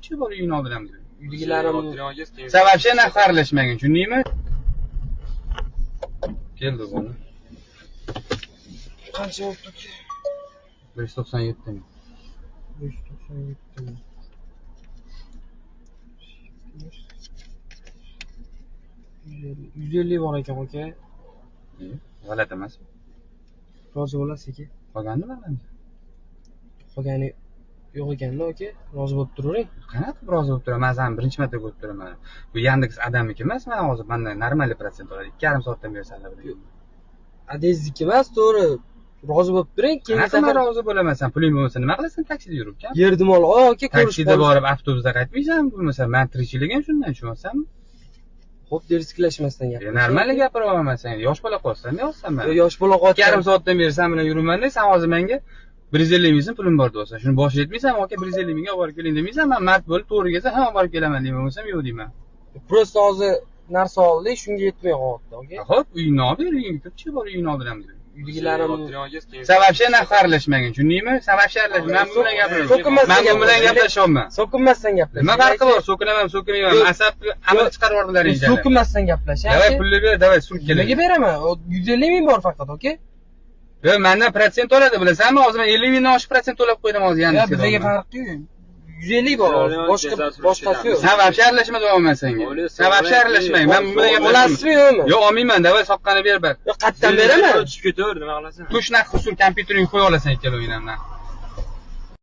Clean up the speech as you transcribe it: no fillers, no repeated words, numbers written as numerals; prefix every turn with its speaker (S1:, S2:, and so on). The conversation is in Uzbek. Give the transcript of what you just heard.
S1: Ko'pchilik bor uyini oldiram.
S2: Uydagilarim
S1: Sababchi narx aralashmagan, tushundingmi? Keldi bu.
S2: qancha bo'libdi aka?
S1: 197 ming.
S2: 197 ming. 150 bor ekan aka.
S1: G'alati emasmi?
S2: Rozi bo'lasiz aka.
S1: Qolganini bilaman.
S2: Qolgani yo'q ekanda aka. Rozi bo'lib turavering.
S1: Qanaqa rozi bo'lib turaman? Men ham birinchi marta ko'rib turaman. Bu Yandex Adamniki emas, men hozir mendan normal protsent oladi. 2,5 soatdan bersanlar.
S2: Adezniki emas, to'g'ri. Rozi bo'lib turing.
S1: Keyin safar rozi bo'lamasan. Puling bo'lmasa nima qilasan? Taksida yuribkan.
S2: Yerdim ol, aka, ko'rish.
S1: Taksida borib avtobusda qaytmaysan, bo'lmasa men tirikchiligim shundan, tushunmaysanmi?
S2: Xo'p, dersiklashmasdan gapir.
S1: Normal gapira olmasan, yosh bola qolsan, ne olsan men?
S2: Yosh bola qolsan.
S1: 2,5 soatdan beri sen bilan yuribman-da, sen hozir menga 150 ming pulim bor desa, shuni bosh yetmaysan, aka 150 mingga olib keling demaysan, men mard bo'lib to'g'ri kelsa, ha olib kelaman deyman, bo'lsam yo'q deyman.
S2: Prosta hozir narsa oldik, shunga yetmay qoldi, aka.
S1: Xo'p, uyingni olib bering, ko'pchilik bor uyingni oldiram dedi.
S2: Uydagilarim
S1: sababchi narx aralashmagan, tushundingmi? Sababchi aralashmagan. Men bu bilan gapiraman. Men bu bilan gaplashyapman.
S2: So'kinmasdan gaplash.
S1: Nima farqi bor? So'kinaman, so'kinmayman. Asab amal chiqarib yubordilar endi.
S2: So'kinmasdan gaplash.
S1: Davay pulni ber, davay sumka.
S2: Nimaga beraman? 150 ming bor faqat, aka.
S1: Yo, mendan protsent oladi, bilasanmi? Hozir men 50 mingdan oshib protsent to'lab qo'ydim hozir yana.
S2: Bizga farqi yo'q. 150 bor, boshqasi yo'q.
S1: Sababchi aralashma deyapman senga. Sababchi aralashmang. Men bu bilan
S2: olasizmi yo'qmi?
S1: Yo'q, olmayman, davay soqqani ber.
S2: Yo'q, qatdan beraman.
S3: Tushib ketaver, nima qilasan?
S1: Tushna xusul kompyuteringga qo'ya olasan ikkalovingdan.